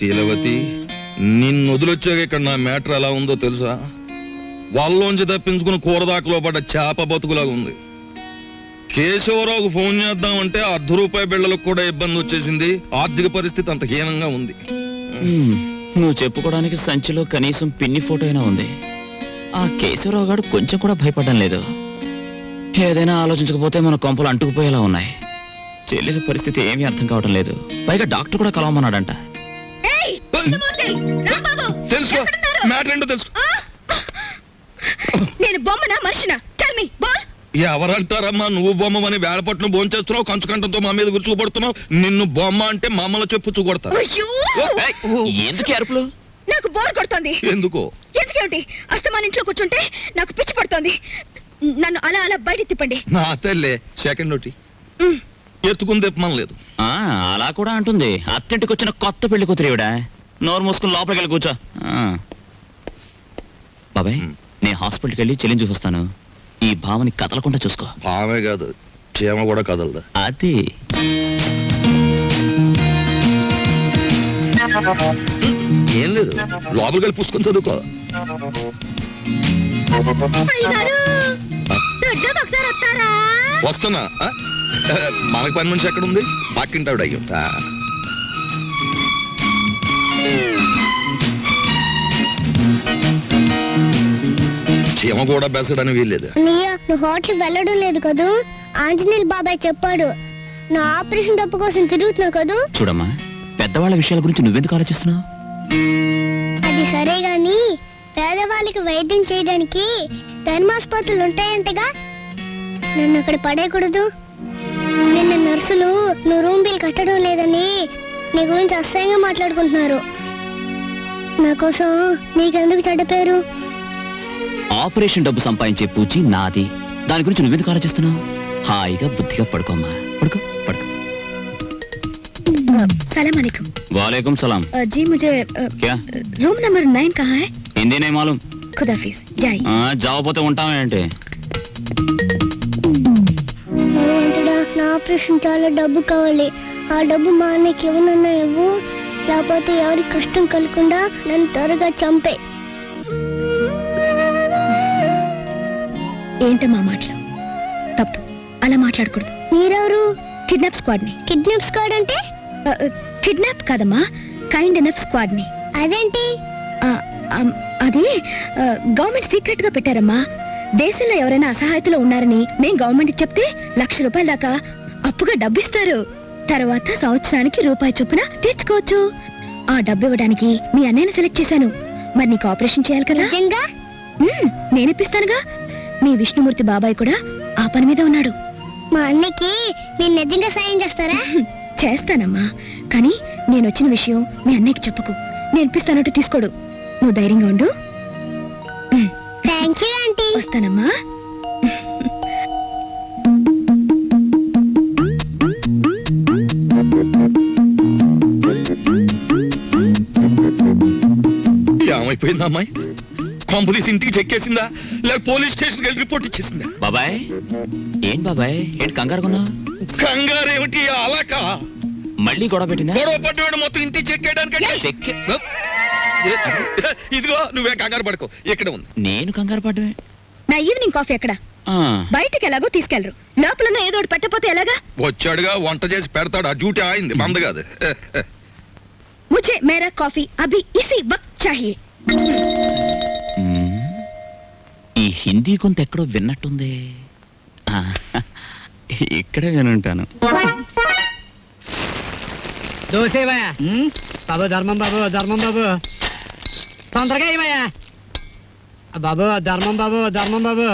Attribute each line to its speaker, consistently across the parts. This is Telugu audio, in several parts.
Speaker 1: శీలవతి, నిన్ను వదిలొచ్చాక ఇక్కడ నా మ్యాటర్ ఎలా ఉందో తెలుసా? వాళ్ళలోంచి తప్పించుకుని కూరదాకలో పడ్డ చేప బతుకులాగా ఉంది. కేశవరావుకు ఫోన్ చేద్దామంటే ₹1/2 బిళ్ళలకు కూడా ఇబ్బంది వచ్చేసింది. ఆర్థిక పరిస్థితి అంత హీనంగా ఉంది.
Speaker 2: నువ్వు చెప్పుకోవడానికి సంచిలో కనీసం పిన్ని ఫోటో అయినా ఉంది. ఆ కేశవరావు గారు కొంచెం కూడా భయపడడం లేదు. ఏదైనా ఆలోచించకపోతే మన కొంపలు అంటుకుపోయేలా ఉన్నాయి. చెల్లెల పరిస్థితి ఏమీ అర్థం కావడం లేదు. పైగా డాక్టర్ కూడా కలవమన్నాడంట.
Speaker 1: తెలుసుకో, మ్యాటర్ ఏంటో తెలుసుకో.
Speaker 3: నేను బొమ్మనా మనిషినా? Tell me ball.
Speaker 1: ఎవరంటారమ్మా నువ్వు బొమ్మని? వేళపట్నం భోంచేస్తున్నావు, కంచుకంటంతో మా మీద విరుచుకుపడుతున్నావు. నిన్ను బొమ్మ అంటే మమ్మల్ని చెప్పు చూకొడతా.
Speaker 2: ఎందుకు అరుపులు?
Speaker 3: నాకు బోర్ కొడుతోంది.
Speaker 1: ఎందుకో?
Speaker 3: ఎందుకేమిటి? అస్తమాన్ ఇంట్లో కూర్చుంటే నాకు పిచ్చి పడుతోంది. నన్ను అలా అలా బయట తిప్పండి.
Speaker 1: నా తల్లే సెకండ్ నోటి ఎత్తుకుని తెప్పమనలేదు.
Speaker 2: అలా కూడా అంటుంది. అత్తింటికి వచ్చిన కొత్త పెళ్లి కూతురేవిడా. నోరు మూసుకుని లోపలికి వెళ్ళి కూర్చో. బాబాయ్, నేను హాస్పిటల్కి వెళ్ళి చెల్లిని చూసొస్తాను. ఈ భావని కదలకుండా చూసుకో.
Speaker 1: భావే కాదు, చీమ కూడా కదలదా.
Speaker 2: అది
Speaker 1: ఏం లేదు, లోపలికి వెళ్ళి పుస్తకం చదువుకో. వస్తున్నా. మనకు పని మనిషి ఎక్కడ ఉంది? పక్కింటావిడ అయ్యుంటా. చీమ కూడా బెసడని వీల్లేదు.
Speaker 4: నువ్వు హోటల్ వెళ్ళడం లేదు కదూ? ఆంజనేయులు బాబాయ్ చెప్పాడు. నా ఆపరేషన్ డబ్బు కోసం తిరుగుతున్నావు కదూ?
Speaker 2: చూడమ్మా, పెద్దవాళ్ళ విషయాల గురించి నువ్వెందుకు ఆలోచిస్తున్నావు?
Speaker 4: అది సరే గాని పేదవాళ్ళకి వైద్యం చేయడానికి ధర్మాసుపత్రులు ఉంటాయంటగా, నన్ను అక్కడ పడేయకూడదు. నిన్న నర్సులు నువ్వు రూమ్ బిల్ కట్టడం లేదని నీ గురించి అసహ్యంగా మాట్లాడుకుంటున్నారు. నా కోసం నీకెందుకు చెడ్డ పేరు?
Speaker 2: ఆపరేషన్ డబ్బు సంపాదించే పూచి నాది. దాని గురించి నువ్వెందుకు ఆలోచిస్తున్నావు? హాయిగా బుద్ధిగా పడుకోమ్మా. పడుకో పడుకో.
Speaker 3: सलाम अलैकुम।
Speaker 2: वालेकुम सलाम।
Speaker 3: जी मुझे
Speaker 2: क्या
Speaker 3: रूम नंबर 9 कहाँ है?
Speaker 2: हिंदी नहीं मालूम।
Speaker 3: खुदाफिज, जाइए।
Speaker 2: जाओ పోతే ఉంటావేంటి?
Speaker 4: భగవంతుడా, నా ఆపరేషన్ చాలా డబ్బు కావాలి. ఆ డబ్బు మా అన్నకి ఇవ్వనన్నా ఇవ్వు, లేకపోతే ఎవరి కష్టం కలగకుండా నన్ను త్వరగా చంపే.
Speaker 3: ఏంటమ్మా మాటలు? తప్పు, అలా మాట్లాడకూడదు.
Speaker 4: మీరెవరు?
Speaker 3: కిడ్నాప్ స్క్వాడ్ ని.
Speaker 4: కిడ్నాప్ స్క్వాడ్ అంటే?
Speaker 3: కిడ్నాప్ కాదమ్మా, కైండ్ ఎనఫ్ స్క్వాడ్ ని.
Speaker 4: అదేంటి?
Speaker 3: అది గవర్నమెంట్ సీక్రెట్ గా పెట్టారమ్మా. దేశంలో ఎవరైనా అసహాయతలో ఉన్నారని మేం గవర్నమెంట్ చెప్తే ₹1,00,000 దాకా అప్పుగా డబ్బిస్తారు. తర్వాత సంవత్సరానికి రూపాయి చొప్పున తీర్చుకోవచ్చు. ఆ డబ్బు ఇవ్వడానికి మీ అన్నయ్యని సెలెక్ట్ చేశాను. మరి నీకు ఆపరేషన్ చేయాలి కదా? నేనిప్పిస్తానుగా. మీ విష్ణుమూర్తి బాబాయ్ కూడా ఆ పని మీద ఉన్నాడు.
Speaker 4: మా అన్నకి మీరు నిజంగా సాయం చేస్తారా?
Speaker 3: చేస్తానమ్మా, కానీ నేను వచ్చిన విషయం మీ అన్నయ్యకి చెప్పకు. నేను ఇప్పిస్తానంటూ తీసుకోడు. నువ్వు ధైర్యంగా ఉండు.
Speaker 4: Thank you aunty.
Speaker 3: వస్తానమ్మా.
Speaker 1: ఏమైపోయిందా అమ్మాయి? కాంపులీస్ ఇంటికి చెక్కేసిందా, లేక పోలీస్ స్టేషన్కి వెళ్ళి రిపోర్ట్ ఇచ్చేసిందా?
Speaker 2: బాబాయ్, ఏం బాబాయ్ ఏంటి కంగారుకున్నా?
Speaker 1: కంగారు ఏమిటి? అలాక
Speaker 2: మళ్ళీ గొడవ పెట్టిందా?
Speaker 1: గొడవ పడ్డాడు మొత్తం ఇంటికి చెక్కేయడానికి. ఇదిగో నువ్వే కంగారు పడుకో, ఇక్కడ ఉంది.
Speaker 2: నేను కంగారు పడ్డమే.
Speaker 3: నా ఈవినింగ్ కాఫీ ఎక్కడ? బయటికి ఎలాగో తీసుకెళ్లరు, లోపల ఏదో ఒకటి పెట్టకపోతే ఎలాగా?
Speaker 1: వచ్చాడుగా, వంట చేసి పెడతాడు. ఆ డ్యూటీ ఆయింది, మంద కాదు.
Speaker 3: ముझे मेरा कॉफी अभी इसी वक्त चाहिए।
Speaker 2: ఈ హిందీ కొంత ఎక్కడో విన్నట్టుంది. ఇక్కడే వినుంటాను.
Speaker 5: దోసేవయ్యా బాబు, ధర్మం బాబు, ధర్మం బాబు, తొందరగా ఇవయ్యా బాబు, ధర్మం బాబు, ధర్మం బాబు,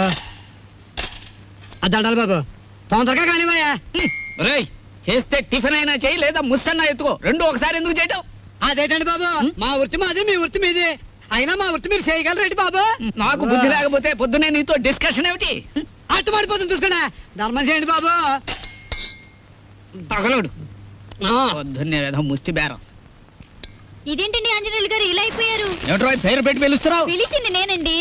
Speaker 5: దండాలి బాబు, తొందరగా కానివయ్యా.
Speaker 6: చేస్తే టిఫిన్ అయినా చేయి, లేదా ముస్తన్నా ఎత్తుకో. రెండు ఒకసారి ఎందుకు చేయటం?
Speaker 5: అదేటండి బాబు, మా వృత్తి మాది, మీ వృత్తి మీది. అయినా మా వృత్తి మీరు చేయగలరేంటి బాబు?
Speaker 6: నాకు బుద్ధి లేకపోతే పొద్దునే నీతో డిస్కషన్ ఏమిటి?
Speaker 5: అట్టు పడిపోతుంది చూసుకోండి. ధర్మం చేయండి బాబు.
Speaker 6: తగలడు పొద్దున్నే ఏదో ముష్టి బేరం.
Speaker 3: ఇదేంటండి ఆంజనేయులు గారు ఇలా అయిపోయారు?
Speaker 6: ఏమిటో పేరు పెట్టి పిలుస్తున్నావు?
Speaker 3: పిలిచింది నేనండి.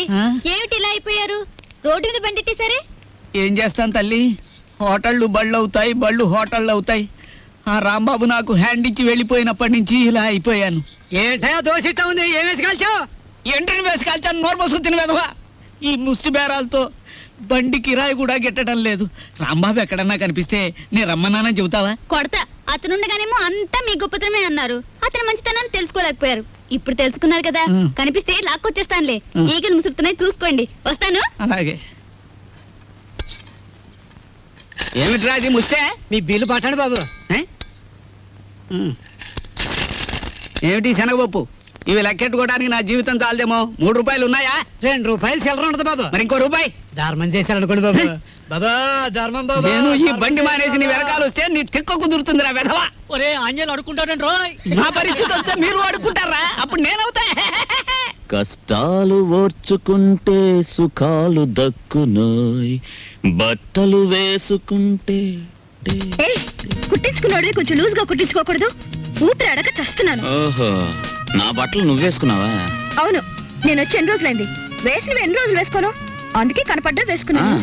Speaker 3: ఏమిటి ఇలా అయిపోయారు? రోడ్డు మీద బండిట్టేసరే.
Speaker 6: ఏం చేస్తాను తల్లి, హోటళ్ళు బళ్ళు అవుతాయి, బళ్ళు హోటళ్ళు అవుతాయి. ఆ రాంబాబు నాకు హ్యాండ్ ఇచ్చి వెళ్ళిపోయినప్పటి నుంచి ఇలా అయిపోయాను.
Speaker 5: ఏంటయ్యా దోషిస్తా ఉంది, ఏం వేసి కాల్చావు?
Speaker 6: ఎంట్రీని వేసి కాల్చాను, నోరు పోసుకు తిని వెధవా. ఈ ముష్టి బేరాలతో బండి కిరాయి కూడా గిట్టడం లేదు. రాంబాబు ఎక్కడన్నా కనిపిస్తే నేను రమ్మన్నానని చెబుతావా?
Speaker 3: కొడతా. అతనుండగానేమో అంతా మీ గొప్పతనమే అన్నారు. అతని మంచితనాన్ని తెలుసుకోలేకపోయారు. ఇప్పుడు తెలుసుకున్నారు కదా, కనిపిస్తే లాక్కొచ్చేస్తానులే. ఈగలు ముసురుతున్నాయి, చూసుకోండి. వస్తాను.
Speaker 6: అలాగే. ఏమిట్రా అది ముస్తే?
Speaker 5: మీ బిల్లు పట్టండి బాబు.
Speaker 6: ఏ? ఏమిటి శనగపప్పు? ఇవి లెక్కెట్టుకోవడానికి నా జీవితం చాలదేమో. 3 రూపాయలు ఉన్నాయా?
Speaker 5: 2 రూపాయలు చిల్లర ఉండదు బాబు.
Speaker 6: మరి ఇంకో రూపాయి.
Speaker 5: ధర్మం చేశారనుకోండి బాబు. బాబా ధర్మం బాబు.
Speaker 6: నేను ఈ బండి మానేసి నీ వెనకాల వస్తే నీ తిక్క కుదురుతుందిరా వెధవా.
Speaker 5: ఒరే ఆంజలు అడుకుంటాడండి రోయ్.
Speaker 6: నా పరిస్థితి వస్తే మీరు అడుక్కుంటారా? అప్పుడు నేనవుతా.
Speaker 2: కష్టాలు ఓర్చుకుంటే సుఖాలు దక్కునోయ్, బట్టలు వేసుకుంటే
Speaker 3: కుట్టించుకున్నాడు కొంచెం లూజ్ గా కుట్టించుకోకూడదు. ఊపిరి అడక చస్తున్నాను.
Speaker 2: ఓహో, నా బట్టలు నువ్వేసుకున్నావా?
Speaker 3: అవును, నేను వచ్చి ఎన్ని రోజులైంది. వేసినవి ఎన్ని రోజులు వేసుకోను, అందుకే కనపడ్డా వేసుకున్నాను.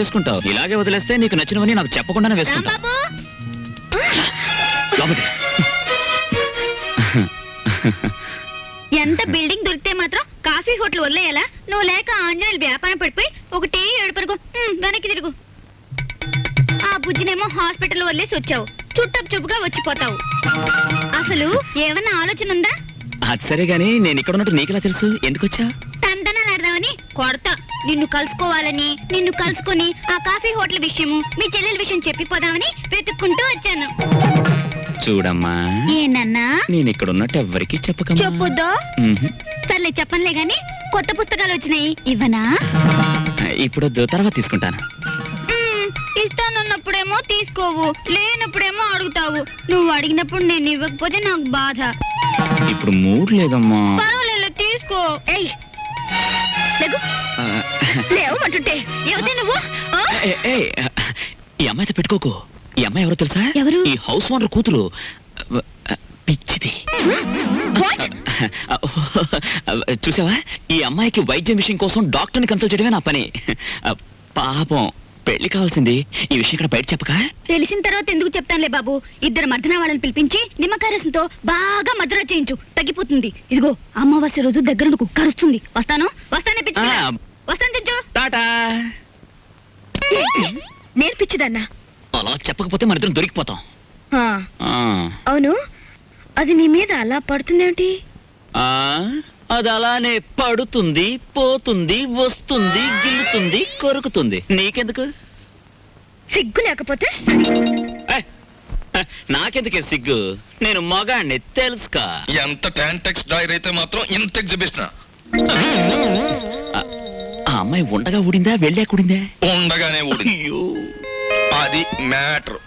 Speaker 2: వేసుకుంటావు. ఇలాగే వదిలేస్తే నీకు నచ్చినవని నాకు చెప్పకుండానే వేసుకుంటా.
Speaker 3: రాంబాబు,
Speaker 2: లోపలికి.
Speaker 3: ఎంత బిల్డింగ్ దొరికితే మాత్రం కాఫీ హోటల్ వదిలేయాలా? నువ్వు లేక ఆంజనేయులు వ్యాపారం పడిపోయి ఒకటి ఏడుపరుగు వెనక్కి తిరుగు. ఆ బుజ్జినేమో హాస్పిటల్ వదిలేసి వచ్చావు. చుట్టపు చూపుగా వచ్చిపోతావు. అసలు ఏమన్నా ఆలోచన ఉందా?
Speaker 2: అది సరే గానీ నేను ఇక్కడ ఉన్నట్టు నీకెలా తెలుసు? ఎందుకు వచ్చా?
Speaker 3: తందనాలు ఆడదామని కొడతా. నిన్ను కలుసుకోవాలని, నిన్ను కలుసుకుని ఆ కాఫీ హోటల్ విషయము మీ చెల్లెల విషయం చెప్పిపోదామని వెతుక్కుంటూ వచ్చాను.
Speaker 2: చూడమ్మా,
Speaker 3: ఏనన్నా
Speaker 2: నేను ఇక్కడ ఉన్నట్టు ఎవ్వరికి చెప్పకమ్మా.
Speaker 3: చెప్పొద్దా? సర్లే చెప్పనులే గాని కొత్త పుస్తకాలు వచ్చినాయి, ఇవ్వనా?
Speaker 2: ఇప్పుడు తర్వాత తీసుకుంటాను.
Speaker 3: ఇస్తానన్నప్పుడేమో తీసుకోవు, లేనప్పుడేమో అడుగుతావు. నువ్వు అడిగినప్పుడు నేను ఇవ్వకపోతే నాకు బాధ.
Speaker 2: ఇప్పుడు మూడ్ లేదమ్మా.
Speaker 3: పర్వాలేదు, తీసుకో. లేవమంటుంటే ఏమిటి నువ్వు? ఆ?
Speaker 2: ఈ అమ్మాయితో పెట్టుకోకు. ఈ అమ్మాయి ఎవరో తెలుసా?
Speaker 3: ఎవరు?
Speaker 2: ఈ హౌస్ ఓనర్ కూతురు. పిచ్చిది.
Speaker 3: What?
Speaker 2: చూసావా, ఈ అమ్మాయికి వైద్యం విషయం కోసం డాక్టర్ని కన్సల్ట్ చేయడమే నా పని. పాపం, పెళ్లి కావాల్సింది. ఈ విషయం ఇక్కడ బయట చెప్పక.
Speaker 3: తెలిసిన తర్వాత ఎందుకు చెప్తానులే బాబు. 2 మర్దనా వాళ్ళని పిలిపించి నిమ్మకాయ రసంతో బాగా మద్రా చేయించు, తగ్గిపోతుంది. ఇదిగో అమావాస్య రోజు దగ్గర కుక్కరుస్తుంది. వస్తానే పిచ్చి. వస్తాను చించు.
Speaker 2: టాటా.
Speaker 3: నేను పిచ్చిదన్నా?
Speaker 2: అలా చెప్పకపోతే మన ఇద్దరం దొరికిపోతాం.
Speaker 3: అవును, అది నీ మీద అలా పడుతుందేమిటి?
Speaker 2: అది అలానే పడుతుంది, పోతుంది, వస్తుంది, గిల్లుతుంది, కొరుకుతుంది. నీకెందుకు?
Speaker 3: సిగ్గు లేకపోతే
Speaker 2: నాకెందుకే సిగ్గు? నేను మగాణ్ణి, తెలుసుకా?
Speaker 1: ఎంత టాంటెక్స్ డ్రైర్ అయితే మాత్రం ఇంత ఎగ్జిబిషన్.
Speaker 2: ఆ అమ్మాయి ఉండగా ఊడిందా, వెళ్ళాక ఊడిందా?
Speaker 1: ఉండగానే ఊడి.
Speaker 2: అయ్యో,
Speaker 1: అది మ్యాటర్.